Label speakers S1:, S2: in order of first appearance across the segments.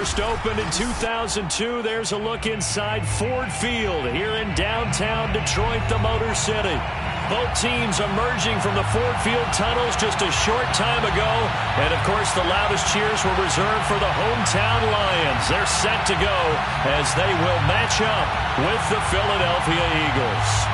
S1: First opened in 2002, there's a look inside Ford Field here in downtown Detroit, the Motor City. Both teams emerging from the Ford Field tunnels just a short time ago. And, of course, the loudest cheers were reserved for the hometown Lions. They're set to go as they will match up with the Philadelphia Eagles.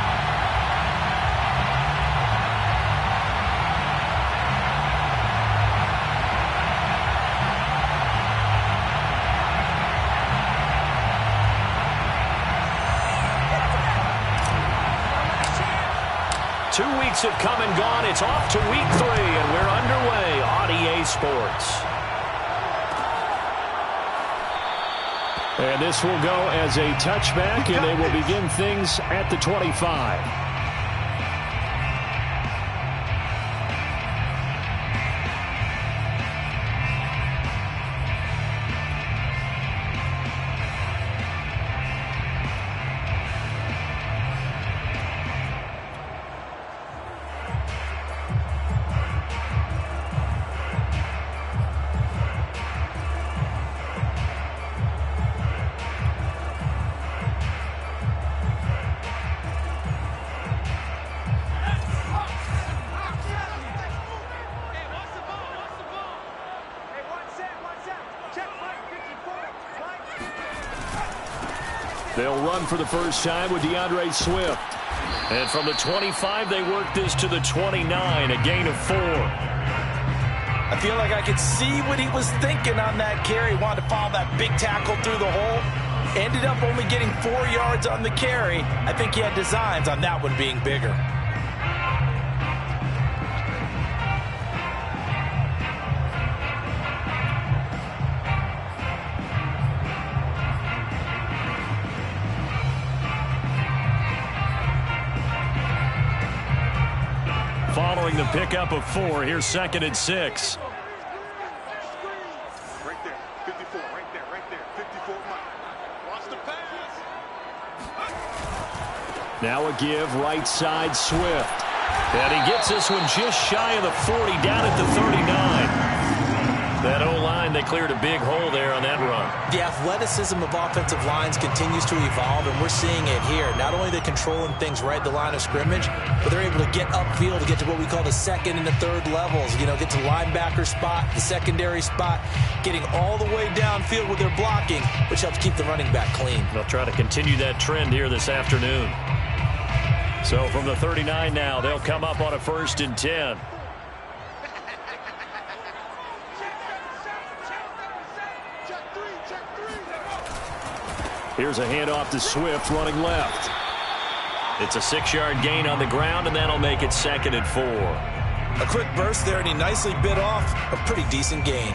S1: 2 weeks have come and gone. It's off to week 3, and we're underway on EA Sports. And this will go as a touchback, and they will begin things at the 25. They'll run for the first time with DeAndre Swift. And from the 25, they work this to the 29, a gain of 4.
S2: I feel like I could see what he was thinking on that carry. Wanted to follow that big tackle through the hole. Ended up only getting 4 yards on the carry. I think he had designs on that one being bigger.
S1: Following the pickup of 4, here's 2nd and 6.
S3: Right there, 54, right there, 54. Watch the pass.
S1: Now a give, right side, Swift. And he gets this one just shy of the 40, down at the 39. That O-line, they cleared a big hole there on that run.
S2: The athleticism of offensive lines continues to evolve, and we're seeing it here. Not only are they controlling things right at the line of scrimmage, but they're able to get upfield to get to what we call the second and the third levels. You know, get to linebacker spot, the secondary spot, getting all the way downfield with their blocking, which helps keep the running back clean.
S1: They'll try to continue that trend here this afternoon. So from the 39 now, they'll come up on a 1st and 10. Here's a handoff to Swift running left. It's a 6-yard gain on the ground, and that'll make it 2nd and 4.
S2: A quick burst there, and he nicely bit off a pretty decent gain.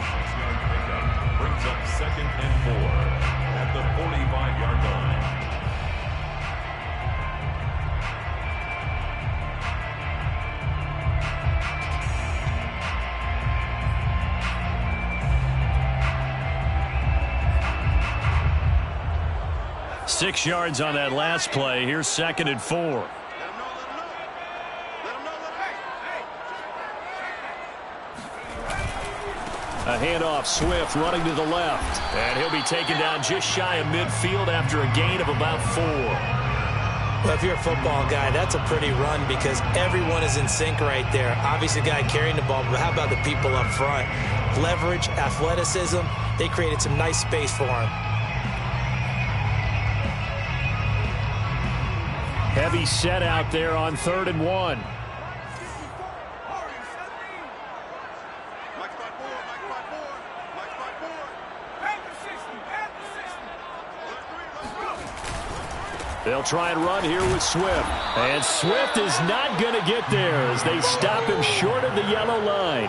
S4: Brings up 2nd and 4 at the 45-yard line.
S1: Six yards on that last play. Here's 2nd and 4. A handoff, Swift running to the left. And he'll be taken down just shy of midfield after a gain of about 4.
S2: Well, if you're a football guy, that's a pretty run because everyone is in sync right there. Obviously, the guy carrying the ball, but how about the people up front? Leverage, athleticism, they created some nice space for him.
S1: Heavy set out there on 3rd and 1. They'll try and run here with Swift. And Swift is not going to get there as they stop him short of the yellow line.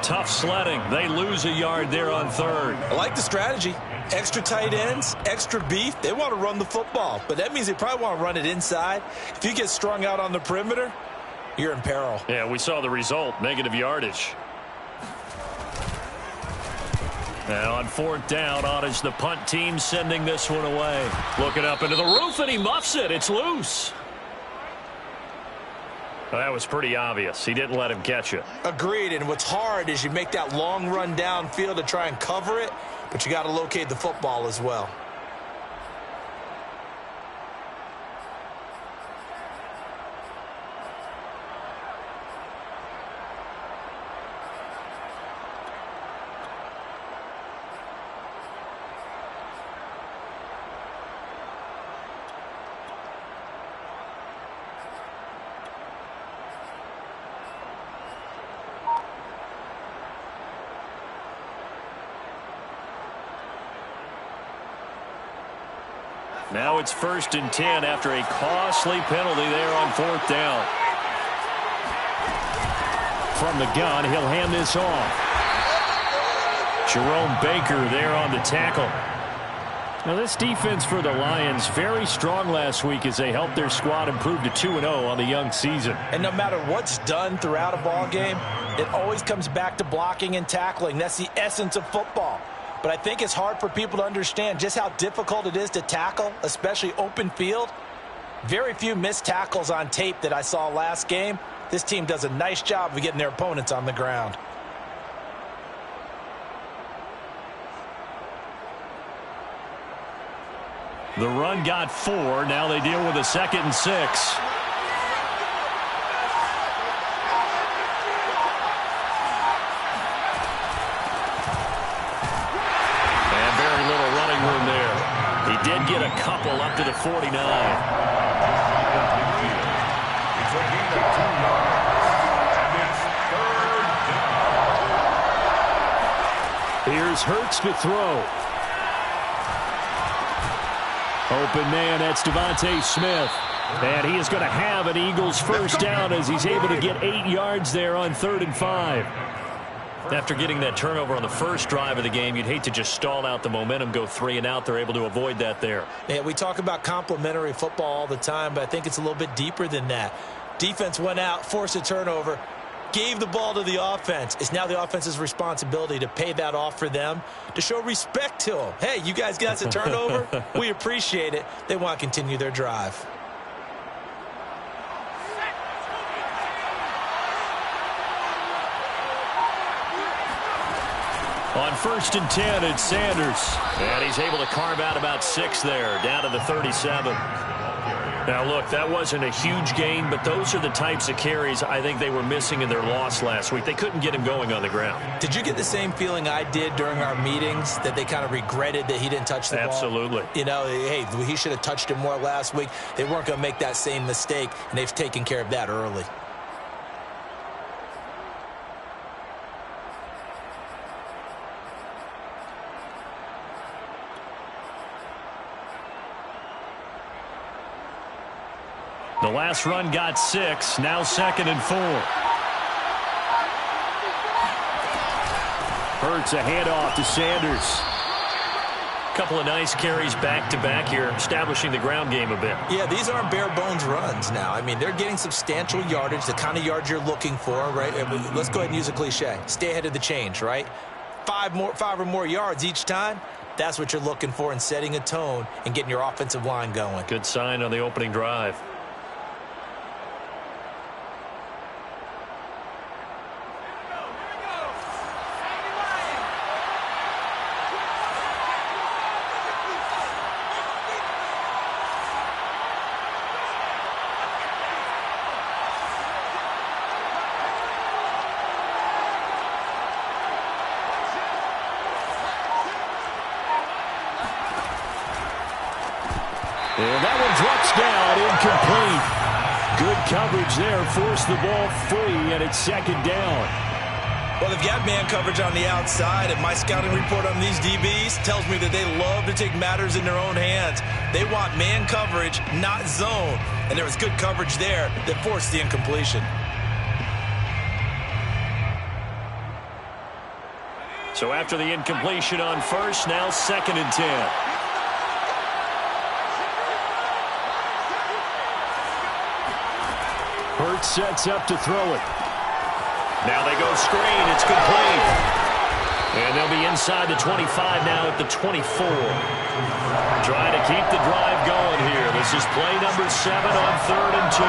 S1: Tough sledding. They lose a yard there on 3rd.
S2: I like the strategy. Extra tight ends, extra beef. They want to run the football, but that means they probably want to run it inside. If you get strung out on the perimeter, you're in peril.
S1: Yeah, we saw the result, negative yardage. Now on 4th down, Ottage, the punt team sending this one away. Looking up into the roof, and he muffs it. It's loose. Well, that was pretty obvious. He didn't let him catch it.
S2: Agreed, and what's hard is you make that long run downfield to try and cover it, but you got to locate the football as well.
S1: Now it's 1st and 10 after a costly penalty there on 4th down. From the gun, he'll hand this off. Jerome Baker there on the tackle. Now this defense for the Lions, very strong last week as they helped their squad improve to 2-0 on the young season.
S2: And no matter what's done throughout a ball game, it always comes back to blocking and tackling. That's the essence of football. But I think it's hard for people to understand just how difficult it is to tackle, especially open field. Very few missed tackles on tape that I saw last game. This team does a nice job of getting their opponents on the ground.
S1: The run got 4. Now they deal with a 2nd and 6. Did get a couple up to the 49. Here's Hurts to throw. Open man, that's Devontae Smith. And he is going to have an Eagles first down as he's able to get 8 yards there on 3rd and 5. After getting that turnover on the first drive of the game, you'd hate to just stall out the momentum, go 3 and out. They're able to avoid that there.
S2: Yeah, we talk about complementary football all the time, but I think it's a little bit deeper than that. Defense went out, forced a turnover, gave the ball to the offense. It's now the offense's responsibility to pay that off for them, to show respect to them. Hey, you guys got a turnover? We appreciate it. They want to continue their drive.
S1: On 1st and 10, it's Sanders. And he's able to carve out about 6 there, down to the 37. Now, look, that wasn't a huge gain, but those are the types of carries I think they were missing in their loss last week. They couldn't get him going on the ground.
S2: Did you get the same feeling I did during our meetings, that they kind of regretted that he didn't touch the ball?
S1: Absolutely.
S2: You know, hey, he should have touched it more last week. They weren't going to make that same mistake, and they've taken care of that early.
S1: The last run got 6. Now 2nd and 4. Hurts a handoff to Sanders. Couple of nice carries back-to-back here, establishing the ground game a bit.
S2: Yeah, these aren't bare-bones runs now. I mean, they're getting substantial yardage, the kind of yards you're looking for, right? Let's go ahead and use a cliche. Stay ahead of the change, right? 5 or more yards each time. That's what you're looking for in setting a tone and getting your offensive line going.
S1: Good sign on the opening drive. And that one drops down, incomplete. Good coverage there, forced the ball free, and it's 2nd down.
S2: Well, they've got man coverage on the outside, and my scouting report on these DBs tells me that they love to take matters in their own hands. They want man coverage, not zone. And there was good coverage there that forced the incompletion.
S1: So after the incompletion on first, now 2nd and 10. Hurts sets up to throw it. Now they go screen. It's complete. And they'll be inside the 25 now at the 24. Trying to keep the drive going here. This is play number 7 on 3rd and 2.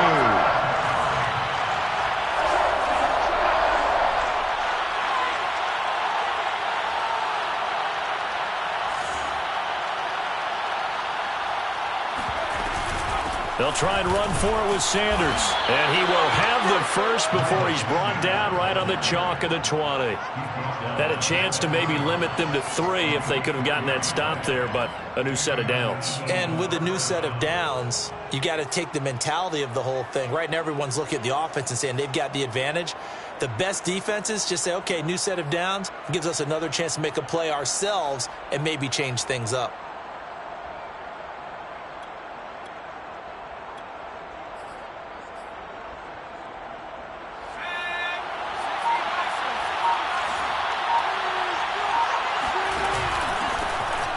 S1: They'll try and run for it with Sanders. And he will have the first before he's brought down right on the chalk of the 20. Had a chance to maybe limit them to 3 if they could have gotten that stop there, but a new set of downs.
S2: And with a new set of downs, you got to take the mentality of the whole thing. Right now, everyone's looking at the offense and saying they've got the advantage. The best defenses just say, okay, new set of downs, gives us another chance to make a play ourselves and maybe change things up.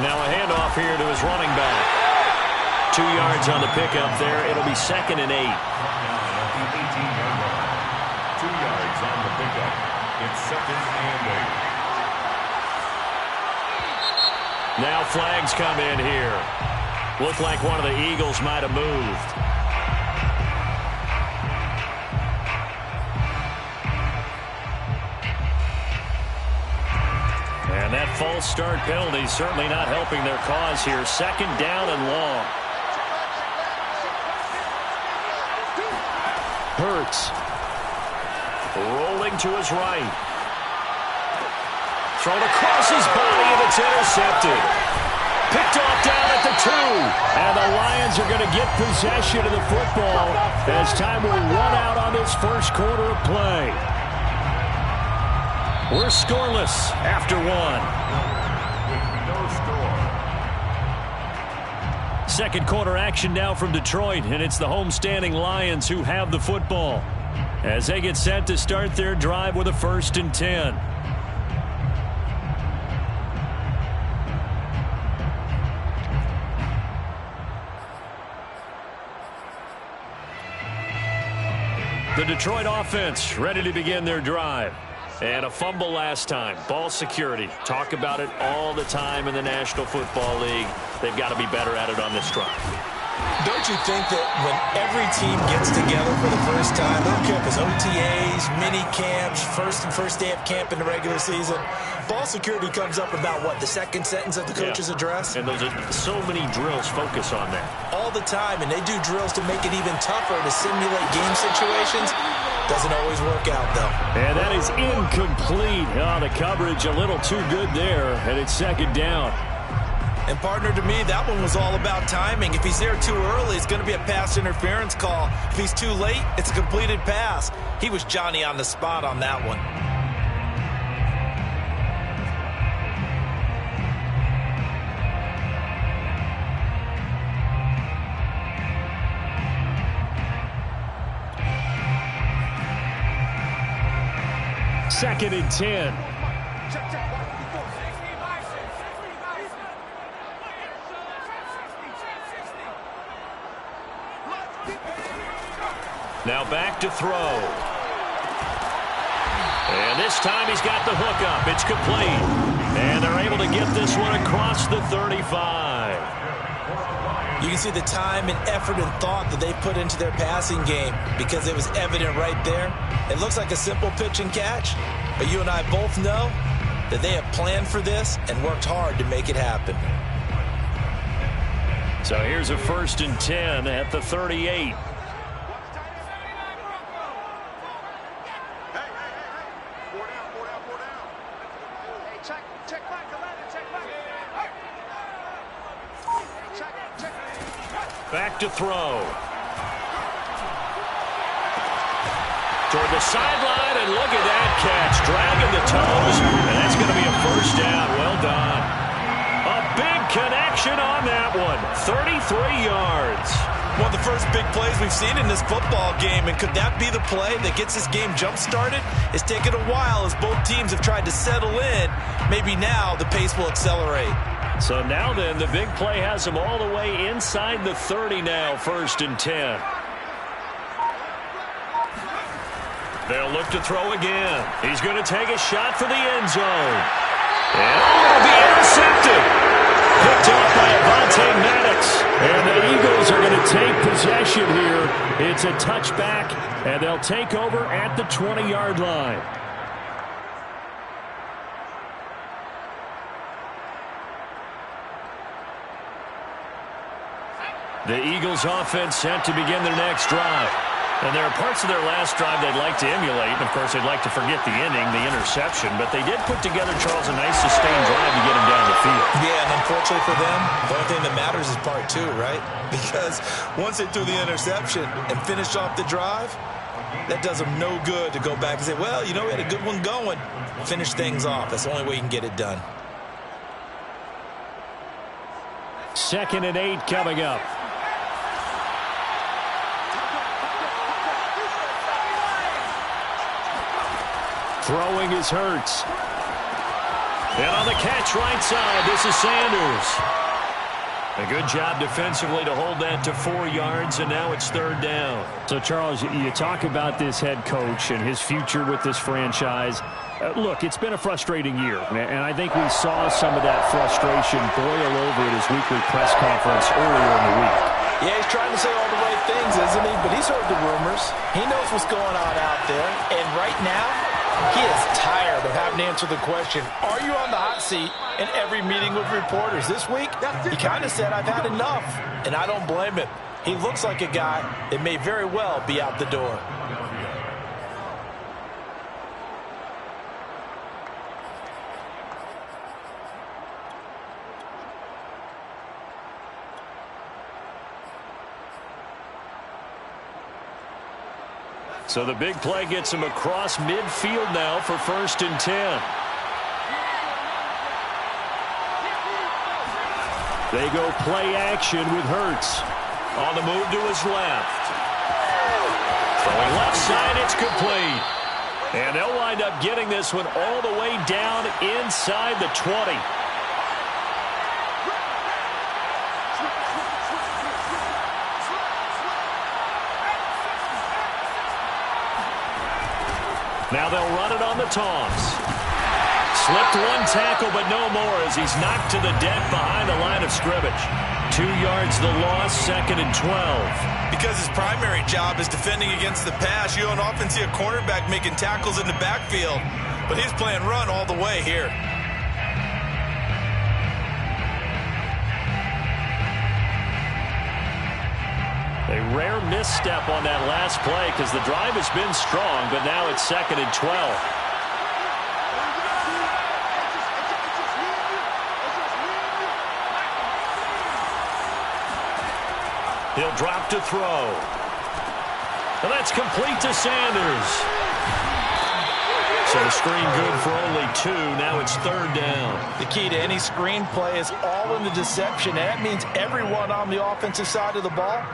S1: Now a handoff here to his running back. 2 yards on the pickup there. It'll be 2nd and 8.
S4: At the 18-yard line. 2 yards on the pickup. It's 2nd and 8.
S1: Now flags come in here. Looked like one of the Eagles might have moved. And that false start penalty certainly not helping their cause here. 2nd down and long. Hurts. Rolling to his right. Thrown across his body, and it's intercepted. Picked off down at the 2. And the Lions are going to get possession of the football as time will run out on this first quarter of play. We're scoreless after 1.
S4: No score.
S1: Second quarter action now from Detroit, and it's the homestanding Lions who have the football as they get set to start their drive with a 1st and 10. The Detroit offense ready to begin their drive. And a fumble last time. Ball security. Talk about it all the time in the National Football League. They've got to be better at it on this drive.
S2: Don't you think that when every team gets together for the first time, I don't care if it's OTAs, mini camps, first day of camp in the regular season, ball security comes up about what, the second sentence of the coach's address?
S1: And those are so many drills focus on that.
S2: All the time, and they do drills to make it even tougher to simulate game situations. Doesn't always work out, though.
S1: And that is incomplete. Oh, the coverage a little too good there, and it's 2nd down.
S2: And, partner, to me, that one was all about timing. If he's there too early, it's going to be a pass interference call. If he's too late, it's a completed pass. He was Johnny on the spot on that one.
S1: Second and 10. Now back to throw. And this time he's got the hook up. It's complete. And they're able to get this one across the 35.
S2: You can see the time and effort and thought that they put into their passing game because it was evident right there. It looks like a simple pitch and catch, but you and I both know that they have planned for this and worked hard to make it happen.
S1: So here's a 1st and 10 at the 38. Back to throw. Toward the sideline, and look at that catch. Dragging the toes, and that's going to be a 1st down. Well done. A big connection on that one. 33 yards.
S2: One of the first big plays we've seen in this football game, and could that be the play that gets this game jump-started? It's taken a while as both teams have tried to settle in. Maybe now the pace will accelerate.
S1: So now then, the big play has them all the way inside the 30 now, 1st and 10. They'll look to throw again. He's going to take a shot for the end zone. And it'll be intercepted. Picked up by Avonte Maddox. And the Eagles are going to take possession here. It's a touchback, and they'll take over at the 20-yard line. The Eagles offense set to begin their next drive. And there are parts of their last drive they'd like to emulate. And, of course, they'd like to forget the inning, the interception. But they did put together, Charles, a nice sustained drive to get them down the field.
S2: Yeah, and unfortunately for them, the only thing that matters is part two, right? Because once they threw the interception and finished off the drive, that does them no good to go back and say, well, you know, we had a good one going. Finish things off. That's the only way you can get it done.
S1: 2nd and 8 coming up. Throwing is Hurts. And on the catch right side, this is Sanders. A good job defensively to hold that to 4 yards, and now it's 3rd down. So, Charles, you talk about this head coach and his future with this franchise. Look, it's been a frustrating year, and I think we saw some of that frustration boil over at his weekly press conference earlier in the week.
S2: Yeah, he's trying to say all the right things, isn't he? But he's heard the rumors. He knows what's going on out there, and right now, he is tired of having to answer the question, are you on the hot seat in every meeting with reporters? This week, he kind of said, I've had enough, and I don't blame him. He looks like a guy that may very well be out the door.
S1: So the big play gets him across midfield now for 1st and 10. They go play action with Hurts. On the move to his left. Throwing left side, it's complete. And they'll wind up getting this one all the way down inside the 20. Now they'll run it on the toss. Slipped one tackle, but no more as he's knocked to the deck behind the line of scrimmage. 2 yards the loss, 2nd and 12.
S2: Because his primary job is defending against the pass, you don't often see a cornerback making tackles in the backfield. But he's playing run all the way here.
S1: A rare misstep on that last play because the drive has been strong, but now it's 2nd and 12. He'll drop to throw. And that's complete to Sanders. So the screen good for only 2. Now it's 3rd down.
S2: The key to any screen play is all in the deception. And that means everyone on the offensive side of the ball.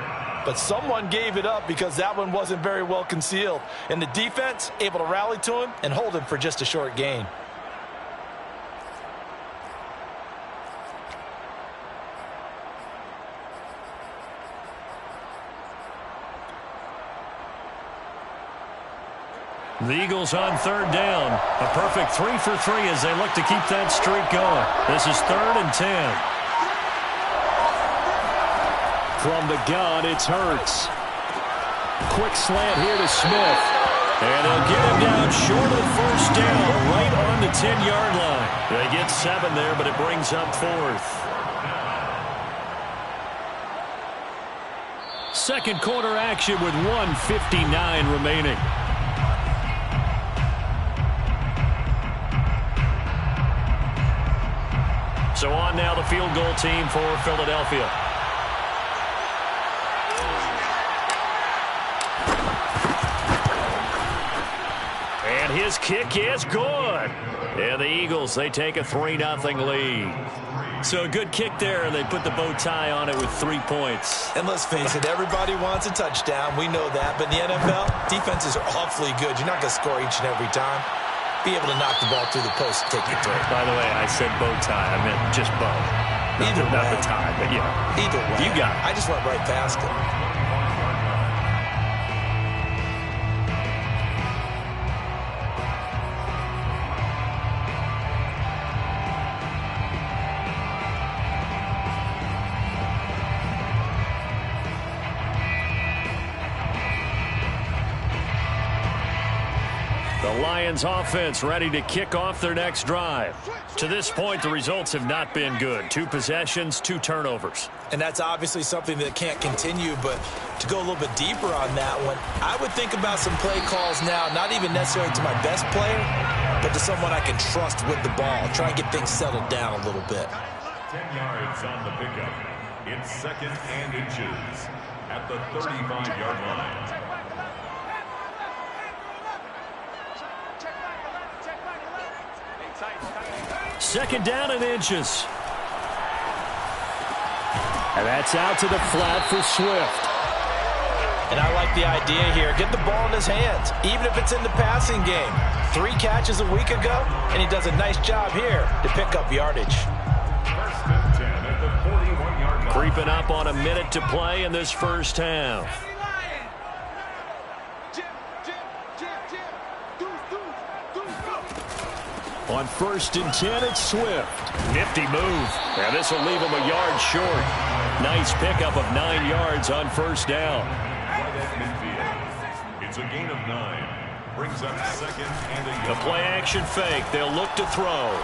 S2: But someone gave it up because that one wasn't very well concealed. And the defense able to rally to him and hold him for just a short gain.
S1: The Eagles on 3rd down. A perfect 3 for 3 as they look to keep that streak going. This is 3rd and 10. From the gun, it's Hurts. Quick slant here to Smith. And they'll get him down short of the 1st down, right on the 10-yard line. They get 7 there, but it brings up 4th. 2nd quarter action with 1:59 remaining. So on now the field goal team for Philadelphia. And his kick is good. And the Eagles, they take a 3-0 lead. So a good kick there, and they put the bow tie on it with 3 points.
S2: And let's face it, everybody wants a touchdown. We know that. But in the NFL, defenses are awfully good. You're not going to score each and every time. Be able to knock the ball through the post and take the throw.
S1: By the way, I said bow tie. I meant just bow. Not the tie, but yeah.
S2: Either way.
S1: You got it.
S2: I just went right past it.
S1: The Lions offense ready to kick off their next drive. To this point, the results have not been good. 2 possessions, 2 turnovers.
S2: And that's obviously something that can't continue, but to go a little bit deeper on that one, I would think about some play calls now, not even necessarily to my best player, but to someone I can trust with the ball. Try and get things settled down a little bit.
S4: 10 yards on the pickup. It's 2nd and inches at the 35-yard line.
S1: Second down and inches. And that's out to the flat for Swift.
S2: And I like the idea here. Get the ball in his hands, even if it's in the passing game. 3 catches a week ago, and he does a nice job here to pick up yardage.
S4: First and 10 at the 41-yard line.
S1: Creeping up on a minute to play in this first half. On 1st and 10, it's Swift. Nifty move. Now this will leave him a yard short. Nice pickup of 9 yards on 1st down.
S4: Right at midfield. It's a gain of 9. Brings up 2nd and a
S1: The
S4: yard.
S1: play action fake. They'll look to throw.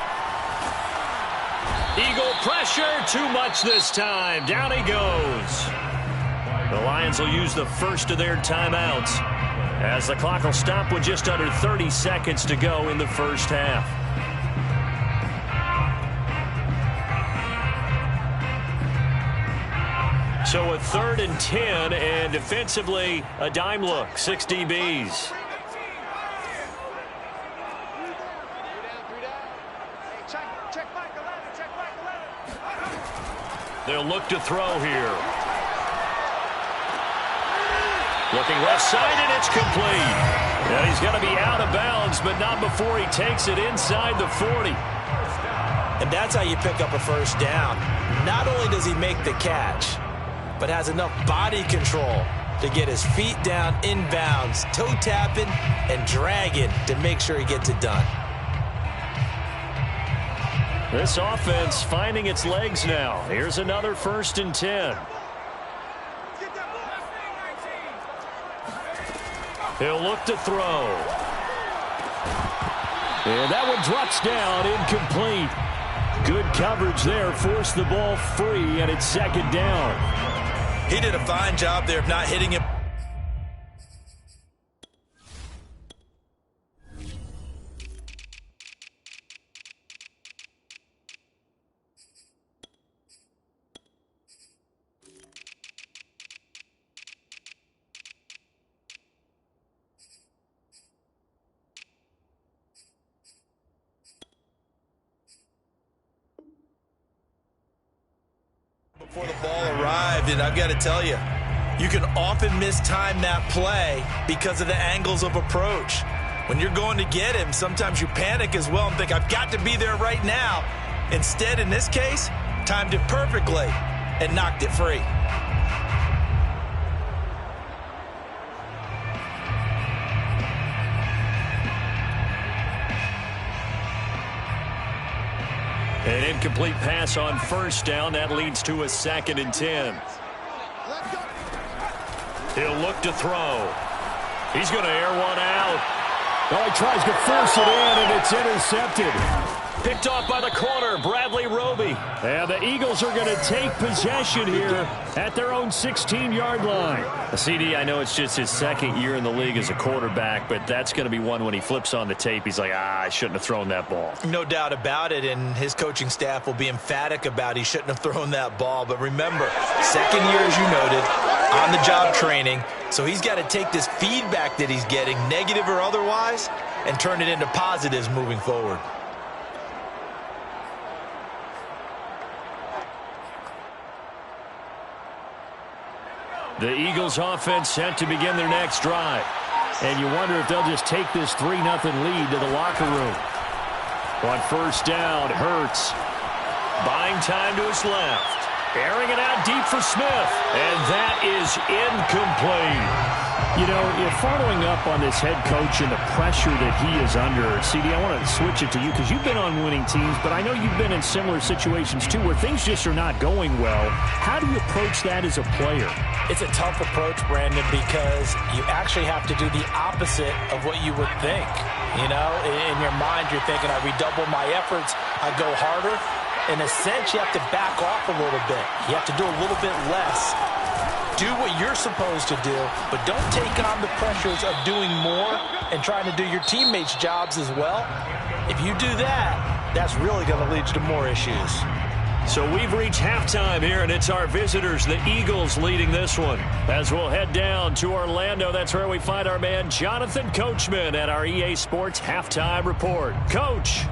S1: Eagle pressure. Too much this time. Down he goes. The Lions will use the first of their timeouts as the clock will stop with just under 30 seconds to go in the first half. So a 3rd and 10, and defensively a dime look, 6 DBs. They'll look to throw here. Looking left side, and it's complete. And he's going to be out of bounds, but not before he takes it inside the 40.
S2: And that's how you pick up a first down. Not only does he make the catch, but has enough body control to get his feet down inbounds, toe tapping and dragging to make sure he gets it done.
S1: This offense finding its legs now. Here's another 1st and 10. He'll look to throw. And that one drops down, incomplete. Good coverage there, forced the ball free, and it's 2nd down.
S2: He did a fine job there of not hitting him. Before the ball arrived, and I've got to tell you, you can often mistime that play because of the angles of approach. When you're going to get him, sometimes you panic as well and think, I've got to be there right now. Instead, in this case, timed it perfectly and knocked it free.
S1: An incomplete pass on 1st down. That leads to a 2nd and 10. He'll look to throw. He's going to air one out. Oh, he tries to force it in, and it's intercepted. Picked off by the corner, Bradley Roby. And the Eagles are going to take possession here at their own 16-yard line. CD, I know it's just his 2nd year in the league as a quarterback, but that's going to be one when he flips on the tape. He's like, I shouldn't have thrown that ball.
S2: No doubt about it, and his coaching staff will be emphatic about he shouldn't have thrown that ball. But remember, 2nd year, as you noted, on-the-job training, so he's got to take this feedback that he's getting, negative or otherwise, and turn it into positives moving forward.
S1: The Eagles offense set to begin their next drive. And you wonder if they'll just take this 3-0 lead to the locker room. On 1st down, Hurts. Buying time to his left. Airing it out deep for Smith. And that is incomplete. You know, if following up on this head coach and the pressure that he is under, CD, I want to switch it to you because you've been on winning teams, but I know you've been in similar situations too where things just are not going well. How do you approach that as a player?
S2: It's a tough approach, Brandon, because you actually have to do the opposite of what you would think. You know, in your mind, you're thinking, I redouble my efforts, I go harder. In a sense, you have to back off a little bit. You have to do a little bit less. Do what you're supposed to do, but don't take on the pressures of doing more and trying to do your teammates' jobs as well. If you do that, that's really going to lead to more issues.
S1: So we've reached halftime here, and it's our visitors, the Eagles, leading this one. As we'll head down to Orlando, that's where we find our man Jonathan Coachman at our EA Sports Halftime Report. Coach.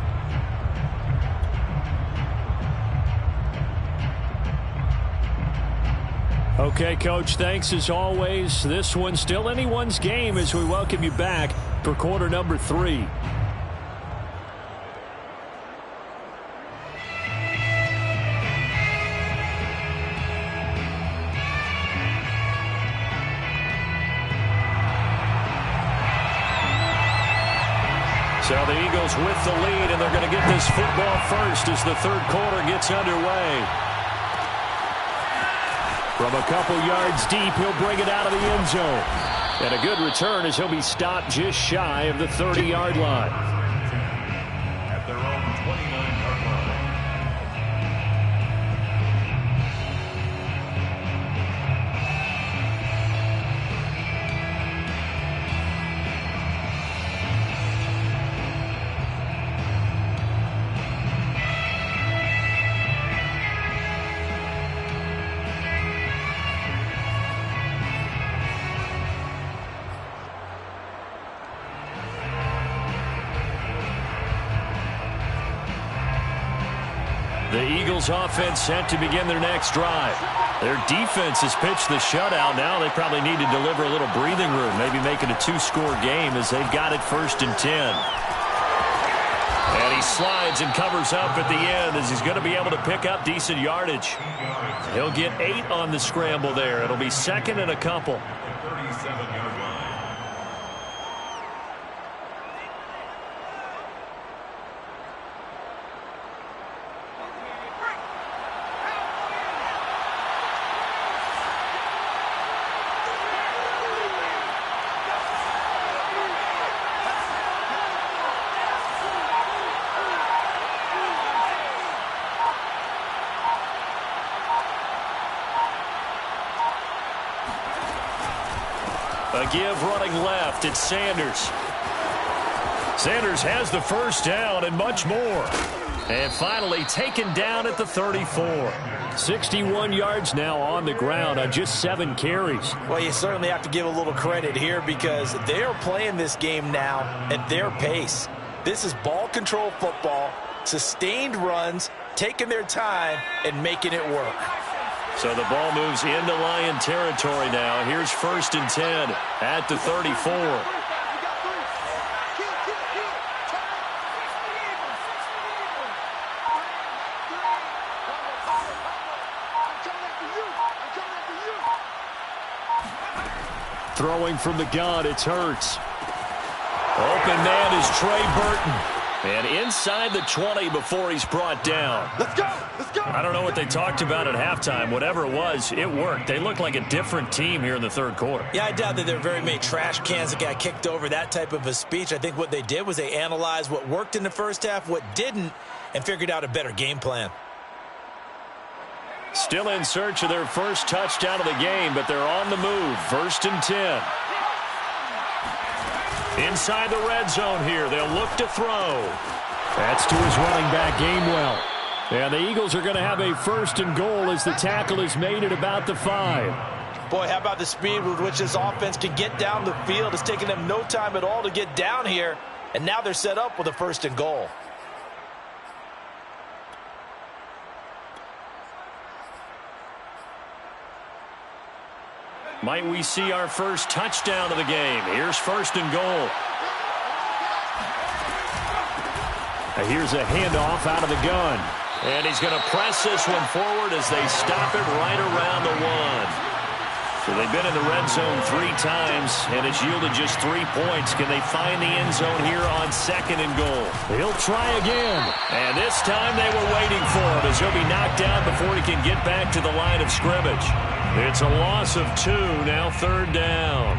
S1: Okay, Coach, thanks as always. This one's still anyone's game as we welcome you back for quarter number 3. So the Eagles with the lead, and they're going to get this football first as the third quarter gets underway. From a couple yards deep, he'll bring it out of the end zone. And a good return as he'll be stopped just shy of the 30-yard line.
S4: At their own 29-yard line.
S1: The Eagles offense set to begin their next drive. Their defense has pitched the shutout. Now they probably need to deliver a little breathing room, maybe make it a 2-score game as they've got it 1st and 10. And he slides and covers up at the end as he's going to be able to pick up decent yardage. He'll get 8 on the scramble there. It'll be 2nd and a couple.
S4: 37-yard line.
S1: A give running left. It's Sanders. Sanders has the first down and much more. And finally taken down at the 34. 61 yards now on the ground on just 7 carries.
S2: Well, you certainly have to give a little credit here because they are playing this game now at their pace. This is ball control football, sustained runs, taking their time, and making it work.
S1: So the ball moves into Lion territory now. Here's 1st and 10 at the 34. Throwing from the gun, it's Hurts. Open man is Trey Burton. And inside the 20 before he's brought down.
S3: Let's go! Let's go!
S1: I don't know what they talked about at halftime. Whatever it was, it worked. They look like a different team here in the third quarter.
S2: Yeah, I doubt that there are very many trash cans that got kicked over, that type of a speech. I think what they did was they analyzed what worked in the first half, what didn't, and figured out a better game plan.
S1: Still in search of their first touchdown of the game, but they're on the move. 1st and 10. Inside the red zone here. They'll look to throw. That's to his running back, Gainwell. And the Eagles are going to have a 1st and goal as the tackle is made at about the 5.
S2: Boy, how about the speed with which this offense can get down the field? It's taken them no time at all to get down here, and now they're set up with a 1st and goal.
S1: Might we see our first touchdown of the game? Here's 1st and goal. Here's a handoff out of the gun. And he's going to press this one forward as they stop it right around the 1. So they've been in the red zone 3 times, and it's yielded just 3 points. Can they find the end zone here on 2nd and goal? He'll try again. And this time they were waiting for him as he'll be knocked down before he can get back to the line of scrimmage. It's a loss of 2, now 3rd down.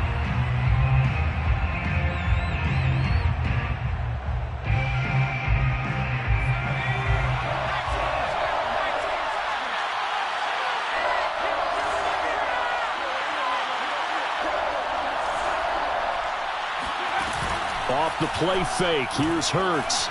S1: Off the play fake, here's Hurts.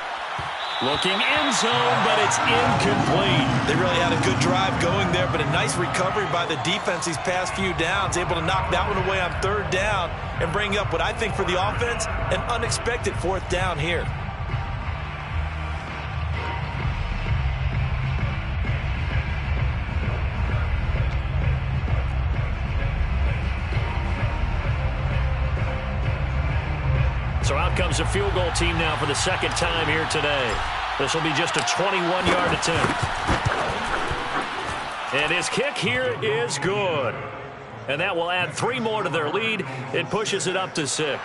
S1: Looking end zone, but it's incomplete.
S2: They really had a good drive going there, but a nice recovery by the defense these past few downs, able to knock that one away on third down and bring up what I think for the offense, an unexpected fourth down here.
S1: So out comes a field goal team now for the second time here today. This will be just a 21-yard attempt. And his kick here is good. And that will add 3 more to their lead. It pushes it up to 6.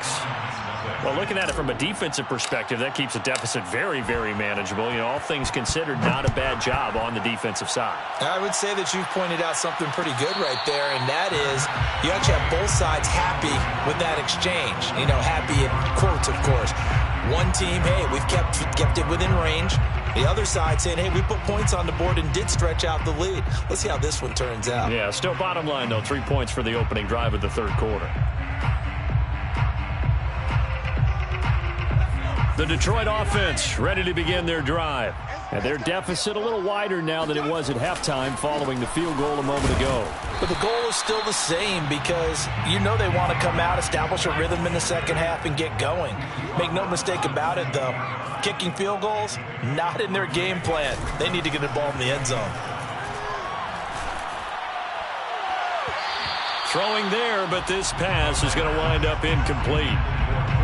S1: Well, looking at it from a defensive perspective, that keeps the deficit very, very manageable. You know, all things considered, not a bad job on the defensive side.
S2: I would say that you've pointed out something pretty good right there, and that is you actually have both sides happy with that exchange. You know, happy in quotes, of course. One team, hey, we've kept it within range. The other side saying, hey, we put points on the board and did stretch out the lead. Let's see how this one turns out.
S1: Yeah, still bottom line, though, 3 points for the opening drive of the third quarter. The Detroit offense ready to begin their drive. And their deficit a little wider now than it was at halftime following the field goal a moment ago.
S2: But the goal is still the same because you know they want to come out, establish a rhythm in the second half, and get going. Make no mistake about it, though. Kicking field goals, not in their game plan. They need to get the ball in the end zone.
S1: Throwing there, but this pass is going to wind up incomplete.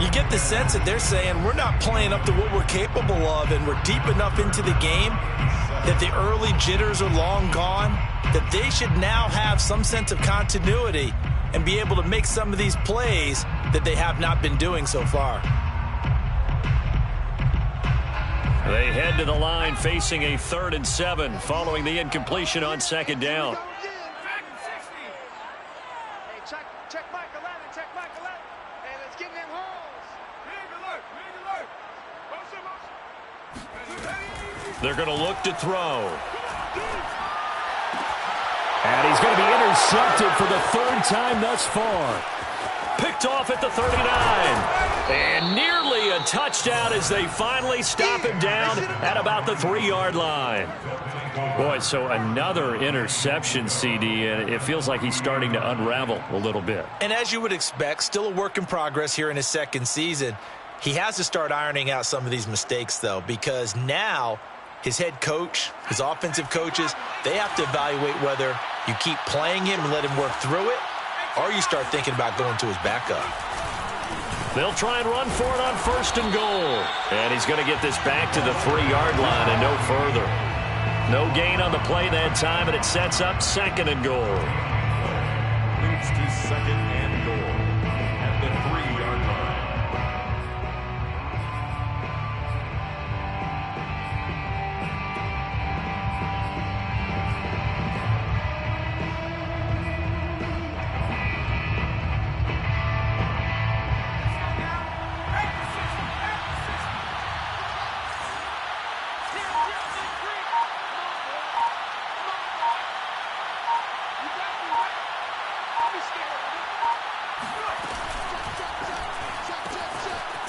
S2: You get the sense that they're saying we're not playing up to what we're capable of, and we're deep enough into the game that the early jitters are long gone, that they should now have some sense of continuity and be able to make some of these plays that they have not been doing so far.
S1: They head to the line facing a 3rd and 7 following the incompletion on second down. They're going to look to throw. And he's going to be intercepted for the 3rd time thus far. Picked off at the 39. And nearly a touchdown as they finally stop him down at about the 3-yard line. Boy, so another interception, CD, and it feels like he's starting to unravel a little bit.
S2: And as you would expect, still a work in progress here in his second season. He has to start ironing out some of these mistakes, though, because now his head coach, his offensive coaches, they have to evaluate whether you keep playing him and let him work through it, or you start thinking about going to his backup.
S1: They'll try and run for it on 1st and goal. And he's going to get this back to the 3-yard line and no further. No gain on the play that time, and it sets up 2nd and goal.
S4: Leads to 2nd and goal at the 3-yard line.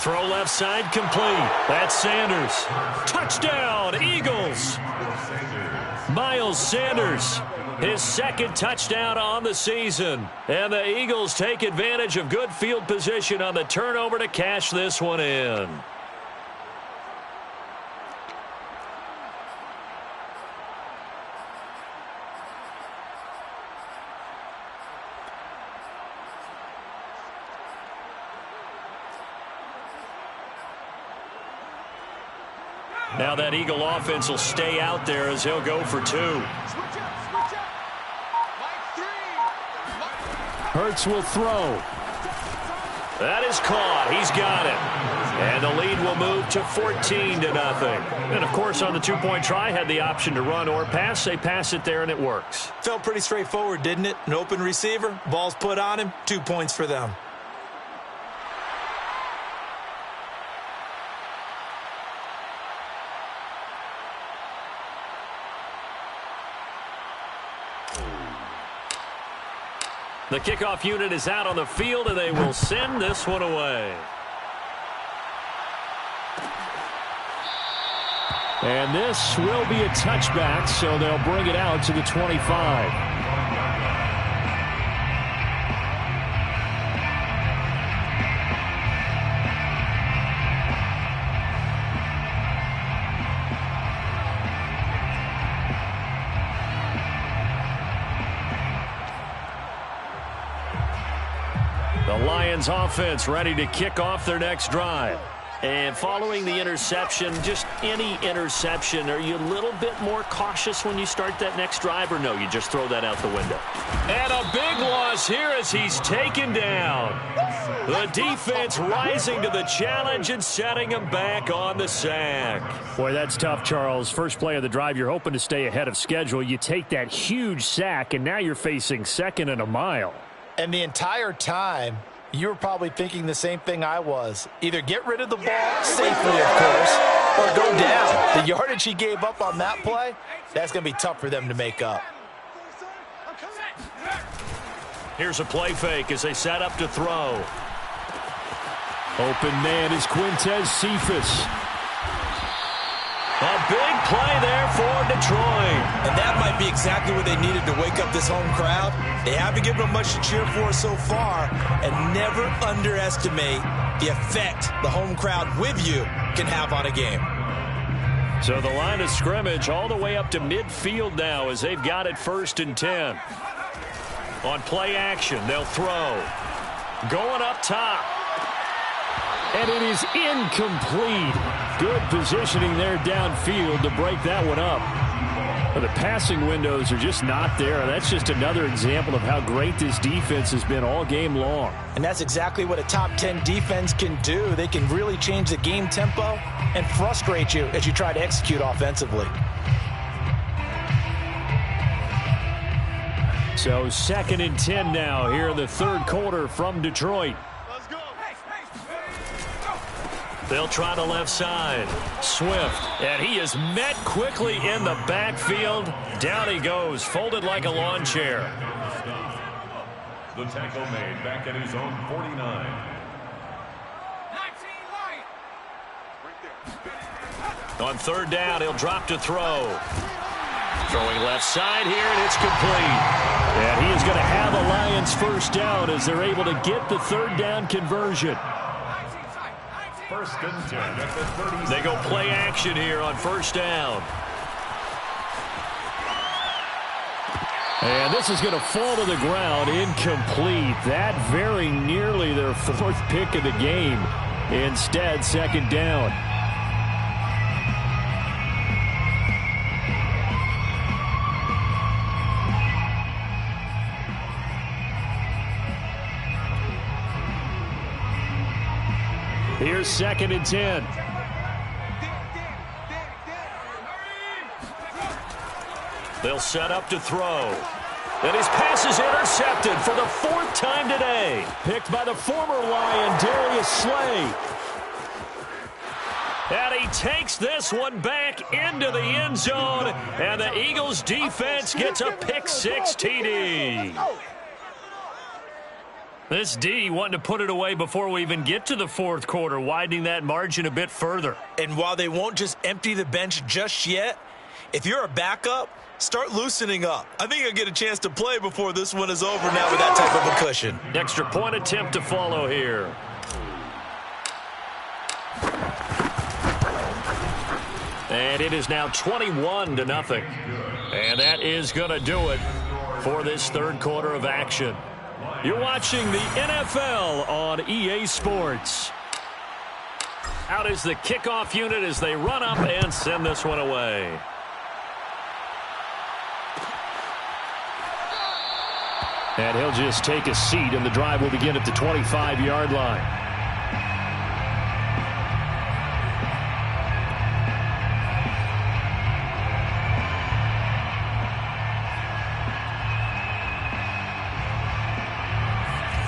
S1: Throw left side complete. That's Sanders. Touchdown, Eagles. Miles Sanders, his 2nd touchdown on the season. And the Eagles take advantage of good field position on the turnover to cash this one in. Now that Eagle offense will stay out there as he'll go for 2. Hurts will throw. That is caught. He's got it. And the lead will move to 14-0. And, of course, on the 2-point try, had the option to run or pass. They pass it there, and it works.
S2: Felt pretty straightforward, didn't it? An open receiver, ball's put on him, 2 points for them. The kickoff unit is out on the field, and they will send this one away.
S1: And this will be a touchback, so they'll bring it out to the 25. The Lions offense ready to kick off their next drive. And following the interception, just any interception, are you a little bit more cautious when you start that next drive, or no, you just throw that out the window? And a big loss here as he's taken down. The defense rising to the challenge and setting him back on the sack. Boy, that's tough, Charles. First play of the drive, you're hoping to stay ahead of schedule. You take that huge sack, and now you're facing 2nd and a mile.
S2: And the entire time, you were probably thinking the same thing I was. Either get rid of the ball safely, of course, or go down. The yardage he gave up on that play, that's going to be tough for them to make up.
S1: Here's a play fake as they set up to throw. Open man is Quintez Cephus. A big play there for Detroit.
S2: And that might be exactly what they needed to wake up this home crowd. They haven't given them much to cheer for so far, and never underestimate the effect the home crowd with you can have on a game.
S1: So the line of scrimmage all the way up to midfield now as they've got it 1st and 10. On play action, they'll throw. Going up top. And it is incomplete. Good positioning there downfield to break that one up. But the passing windows are just not there. That's just another example of how great this defense has been all game long.
S2: And that's exactly what a top 10 defense can do. They can really change the game tempo and frustrate you as you try to execute offensively.
S1: So 2nd and 10 now here in the 3rd quarter from Detroit. They'll try the left side. Swift, and he is met quickly in the backfield. Down he goes, folded like a lawn chair.
S4: The tackle made back at his own 49.
S1: On 3rd down, he'll drop to throw. Throwing left side here, and it's complete. And he is going to have a Lions 1st down as they're able to get the 3rd down conversion.
S4: 1st and 10 at the 30.
S1: They go play action here on 1st down. And this is going to fall to the ground, incomplete. That very nearly their 4th pick of the game. Instead, 2nd down. Here's 2nd and 10. They'll set up to throw. And his pass is intercepted for the 4th time today. Picked by the former Lion, Darius Slay. And he takes this one back into the end zone. And the Eagles defense gets a pick-6 TD. This D wanting to put it away before we even get to the 4th quarter, widening that margin a bit further.
S2: And while they won't just empty the bench just yet, if you're a backup, start loosening up. I think you'll get a chance to play before this one is over now with that type of a cushion.
S1: Extra point attempt to follow here. And it is now 21-0. And that is going to do it for this 3rd quarter of action. You're watching the NFL on EA Sports. Out is the kickoff unit as they run up and send this one away. And he'll just take a seat, and the drive will begin at the 25-yard line.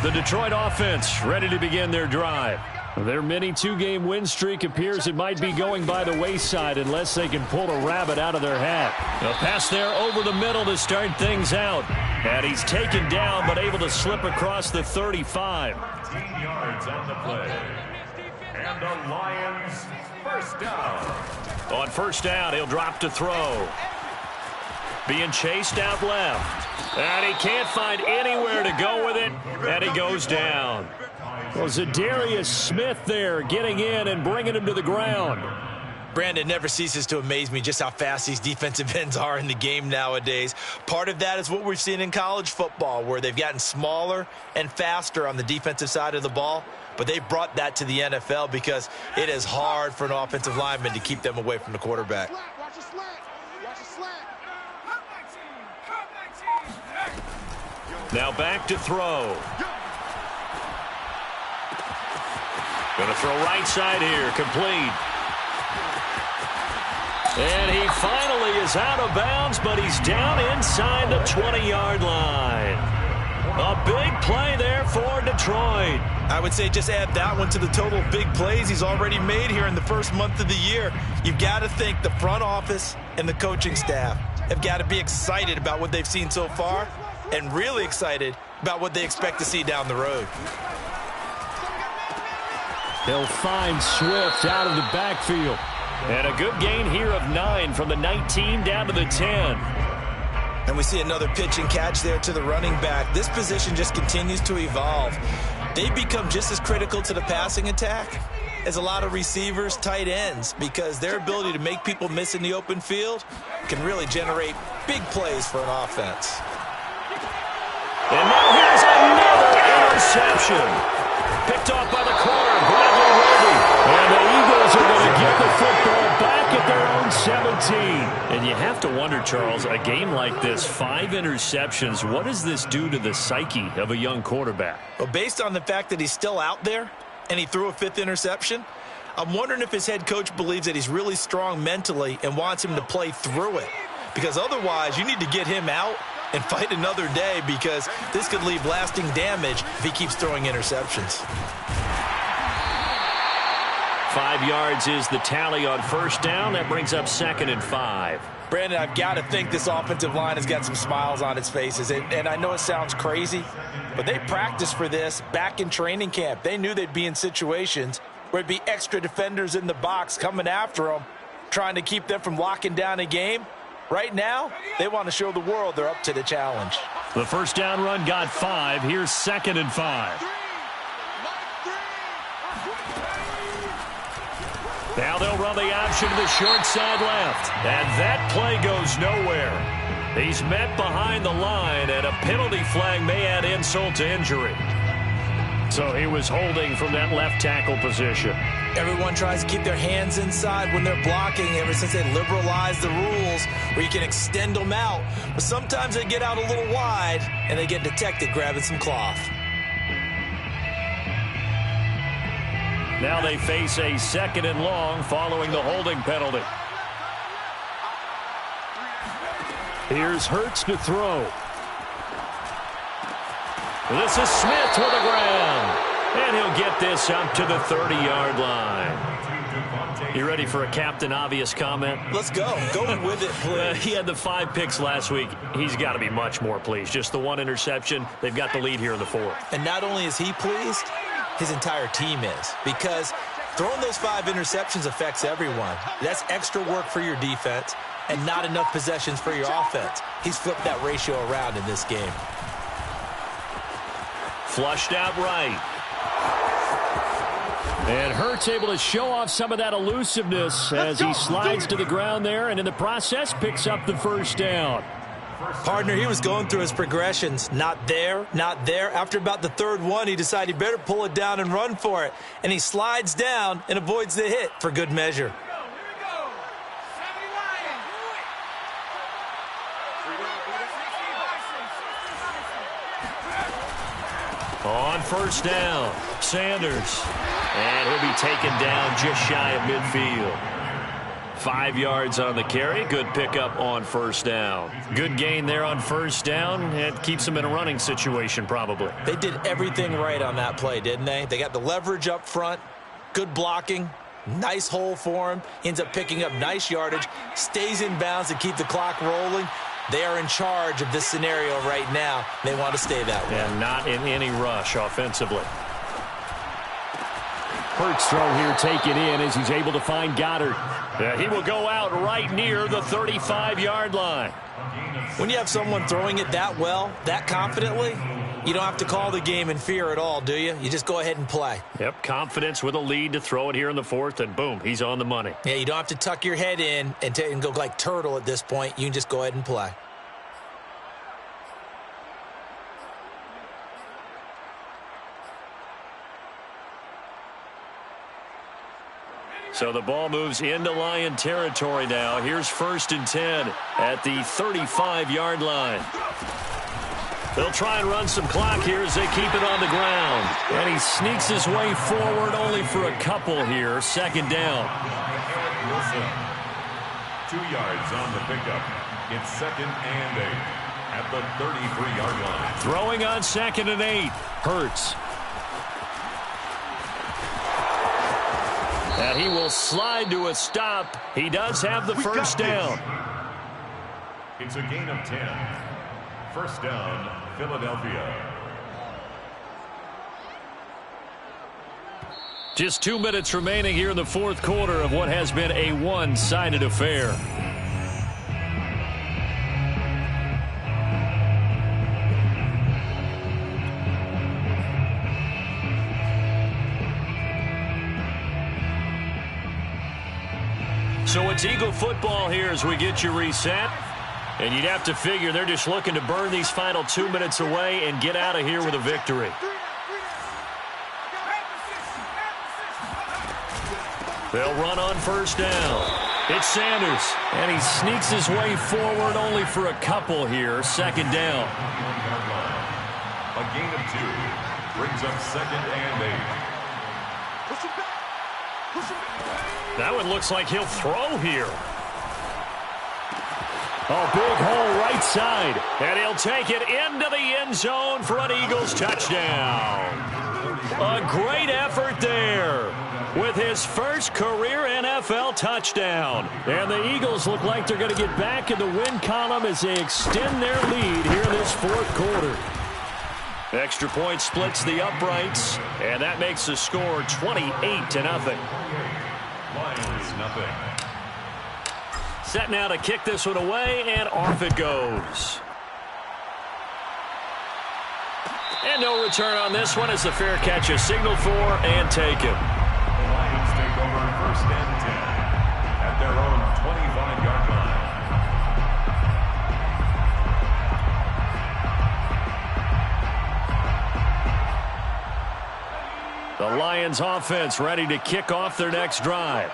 S1: The Detroit offense ready to begin their drive. Their mini 2-game win streak appears it might be going by the wayside unless they can pull a rabbit out of their hat. A pass there over the middle to start things out. And he's taken down but able to slip across the 35.
S4: 15 yards on the play. And the Lions 1st down.
S1: On first down, he'll drop to throw. Being chased out left. And he can't find anywhere to go with it. And he goes down. Well, Zadarius Smith there getting in and bringing him to the ground.
S2: Brandon, never ceases to amaze me just how fast these defensive ends are in the game nowadays. Part of that is what we've seen in college football, where they've gotten smaller and faster on the defensive side of the ball. But they brought that to the NFL because it is hard for an offensive lineman to keep them away from the quarterback.
S1: Now back to throw. Going to throw right side here, complete. And he finally is out of bounds, but he's down inside the 20-yard line. A big play there for Detroit.
S2: I would say just add that one to the total big plays he's already made here in the first month of the year. You've got to think the front office and the coaching staff have got to be excited about what they've seen so far and really excited about what they expect to see down the road.
S1: He'll find Swift out of the backfield. And a good gain here of 9 from the 19 down to the 10.
S2: And we see another pitch and catch there to the running back. This position just continues to evolve. They become just as critical to the passing attack as a lot of receivers, tight ends, because their ability to make people miss in the open field can really generate big plays for an offense.
S1: And now here's another interception. Picked off by the corner, Bradley Roby. And the Eagles are going to get the football back at their own 17. And you have to wonder, Charles, a game like this, 5 interceptions, what does this do to the psyche of a young quarterback?
S2: Well, based on the fact that he's still out there and he threw a 5th interception, I'm wondering if his head coach believes that he's really strong mentally and wants him to play through it. Because otherwise, you need to get him out and fight another day, because this could leave lasting damage if he keeps throwing interceptions.
S1: 5 yards is the tally on first down. That brings up 2nd and 5.
S2: Brandon, I've got to think this offensive line has got some smiles on its faces. And I know it sounds crazy, but they practiced for this back in training camp. They knew they'd be in situations where it'd be extra defenders in the box coming after them, trying to keep them from locking down a game. Right now, they want to show the world they're up to the challenge.
S1: The first down run got 5. Here's 2nd and 5. Now they'll run the option to the short side left. And that play goes nowhere. He's met behind the line, and a penalty flag may add insult to injury. So he was holding from that left tackle position.
S2: Everyone tries to keep their hands inside when they're blocking ever since they liberalized the rules where you can extend them out. But sometimes they get out a little wide, and they get detected grabbing some cloth.
S1: Now they face a 2nd and long following the holding penalty. Here's Hurts to throw. This is Smith to the ground. And he'll get this up to the 30-yard line. You ready for a Captain Obvious comment?
S2: Let's go. Go with it, please.
S1: He had the 5 picks last week. He's got to be much more pleased. Just the 1 interception. They've got the lead here in the 4th.
S2: And not only is he pleased, his entire team is. Because throwing those 5 interceptions affects everyone. That's extra work for your defense and not enough possessions for your offense. He's flipped that ratio around in this game.
S1: Flushed out right. And Hurts able to show off some of that elusiveness as he slides to the ground there, and in the process picks up the first down.
S2: Partner, he was going through his progressions. Not there, not there. After about the 3rd one, he decided he better pull it down and run for it. And he slides down and avoids the hit for good measure.
S1: On first down, Sanders. And he'll be taken down just shy of midfield. 5 yards on the carry. Good pickup on first down. Good gain there on first down. It keeps them in a running situation probably.
S2: They did everything right on that play, didn't they? They got the leverage up front. Good blocking. Nice hole for him. Ends up picking up nice yardage. Stays in bounds to keep the clock rolling. They are in charge of this scenario right now. They want to stay that way.
S1: And not in any rush offensively. Hurts throw here taken in as he's able to find Goddard. He will go out right near the 35-yard line.
S2: When you have someone throwing it that well, that confidently, you don't have to call the game in fear at all, do you? You just go ahead and play.
S1: Yep, confidence with a lead to throw it here in the fourth, and boom, he's on the money.
S2: Yeah, you don't have to tuck your head in and go like turtle at this point. You can just go ahead and play.
S1: So the ball moves into Lion territory now. Here's 1st and 10 at the 35-yard line. They'll try and run some clock here as they keep it on the ground. And he sneaks his way forward only for a couple here. 2nd down.
S4: 2 yards on the pickup. It's 2nd and 8 at the 33-yard line.
S1: Throwing on 2nd and 8. Hurts. And he will slide to a stop. He does have the first down.
S4: It's a gain of 10. First down, Philadelphia.
S1: Just 2 minutes remaining here in the fourth quarter of what has been a one-sided affair. So it's Eagle football here as we get you reset. And you'd have to figure they're just looking to burn these final 2 minutes away and get out of here with a victory. They'll run on first down. It's Sanders. And he sneaks his way forward only for a couple here. 2nd down.
S4: A gain of 2. Brings up 2nd and 8.
S1: That one looks like he'll throw here. Oh, big hole right side. And he'll take it into the end zone for an Eagles touchdown. A great effort there with his first career NFL touchdown. And the Eagles look like they're going to get back in the win column as they extend their lead here in this fourth quarter. Extra point splits the uprights, and that makes the score 28-0.
S4: Lions nothing.
S1: Set now to kick this one away, and off it goes. And no return on this one as the fair catch is signaled for and taken.
S4: The Lions take over 1st and 10 at their own 25-yard line.
S1: The Lions offense ready to kick off their next drive.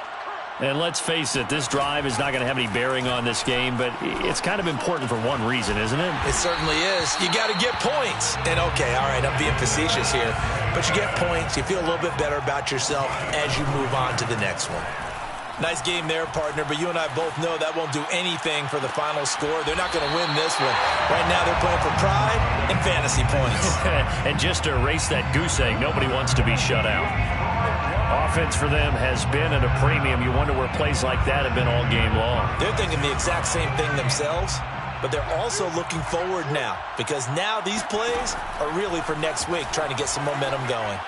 S1: And let's face it, this drive is not going to have any bearing on this game, but it's kind of important for one reason, isn't it?
S2: It certainly is. You got to get points. And, okay, all right, I'm being facetious here. But you get points, you feel a little bit better about yourself as you move on to the next one. Nice game there, partner, but you and I both know that won't do anything for the final score. They're not going to win this one. Right now they're playing for pride and fantasy points.
S1: And just to erase that goose egg, nobody wants to be shut out. Offense for them has been at a premium. You wonder where plays like that have been all game long.
S2: They're thinking the exact same thing themselves, but they're also looking forward now because now these plays are really for next week, trying to get some momentum going.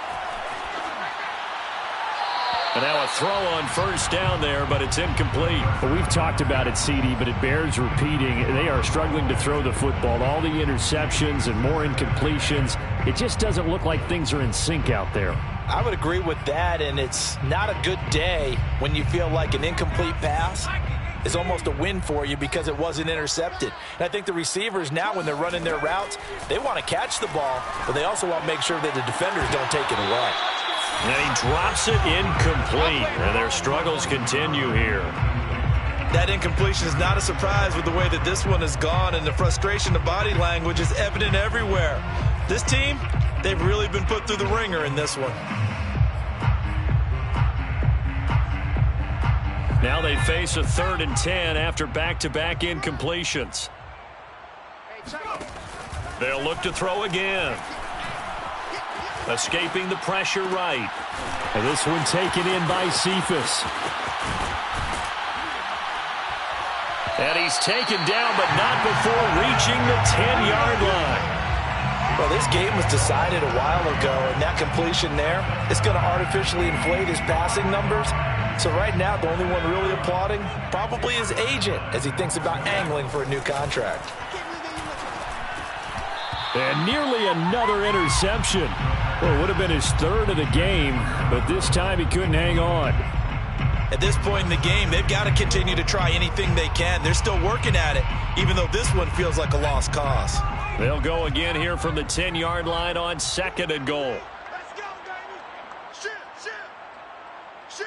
S1: And now a throw on first down there, but it's incomplete.
S5: Well, we've talked about it, CD, but it bears repeating. They are struggling to throw the football. All the interceptions and more incompletions. It just doesn't look like things are in sync out there.
S2: I would agree with that, and it's not a good day when you feel like an incomplete pass is almost a win for you because it wasn't intercepted. And I think the receivers now, when they're running their routes, they want to catch the ball, but they also want to make sure that the defenders don't take it away.
S1: And he drops it incomplete. And their struggles continue here.
S2: That incompletion is not a surprise with the way that this one has gone, and the frustration of body language is evident everywhere. This team, they've really been put through the ringer in this one.
S1: Now they face a 3rd and 10 after back-to-back incompletions. They'll look to throw again. Escaping the pressure right.
S5: And this one taken in by Cephas.
S1: And he's taken down, but not before reaching the 10-yard line.
S2: Well, this game was decided a while ago, and that completion there is going to artificially inflate his passing numbers. So right now, the only one really applauding probably his agent as he thinks about angling for a new contract.
S5: And nearly another interception. Well, it would have been his third of the game, but this time he couldn't hang on.
S2: At this point in the game, they've got to continue to try anything they can. They're still working at it, even though this one feels like a lost cause.
S1: They'll go again here from the 10-yard line on 2nd and goal.
S3: Let's go, baby. Shoot.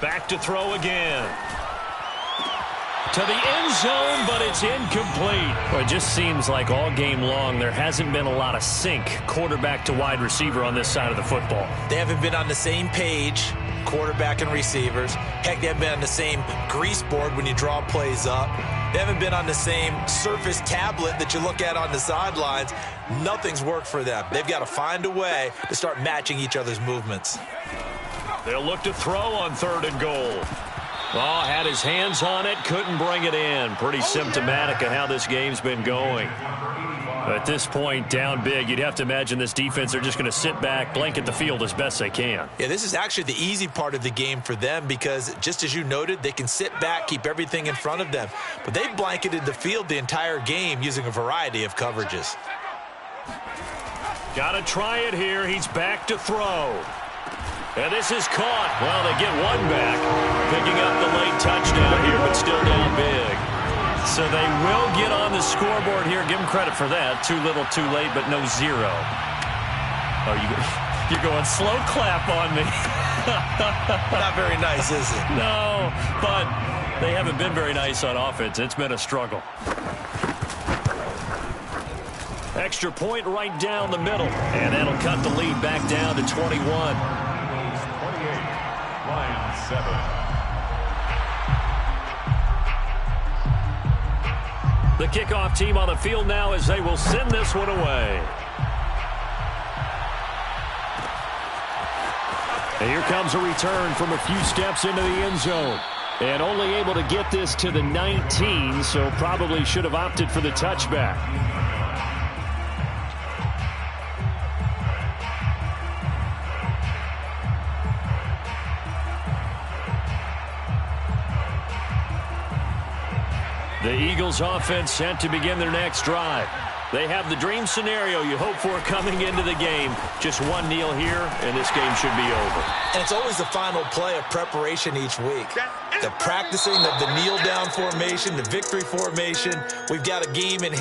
S1: Back to throw again. To the end zone, but it's incomplete.
S5: Well, it just seems like all game long there hasn't been a lot of sync quarterback to wide receiver on this side of the football.
S2: They haven't been on the same page, quarterback and receivers. Heck, they haven't been on the same grease board when you draw plays up. They haven't been on the same surface tablet that you look at on the sidelines. Nothing's worked for them. They've got to find a way to start matching each other's movements.
S1: They'll look to throw on 3rd and goal. Oh, had his hands on it, couldn't bring it in. Pretty symptomatic of how this game's been going. At this point, down big, you'd have to imagine this defense are just going to sit back, blanket the field as best they can.
S2: Yeah, this is actually the easy part of the game for them because, just as you noted, they can sit back, keep everything in front of them. But they've blanketed the field the entire game using a variety of coverages.
S1: Got to try it here. He's back to throw. And this is caught. Well, they get one back. Picking up the late touchdown here, but still down big. So they will get on the scoreboard here. Give them credit for that. Too little, too late, but no zero. Oh, you're going slow clap on me.
S2: Not very nice, is it?
S1: No, but they haven't been very nice on offense. It's been a struggle. Extra point right down the middle. And that'll cut the lead back down to 21.
S4: 7.
S1: The kickoff team on the field now as they will send this one away. And here comes a return from a few steps into the end zone. And only able to get this to the 19, so probably should have opted for the touchback. The Eagles offense set to begin their next drive. They have the dream scenario you hope for coming into the game. Just one kneel here, and this game should be over.
S2: And it's always the final play of preparation each week. The practicing of the kneel-down formation, the victory formation. We've got a game in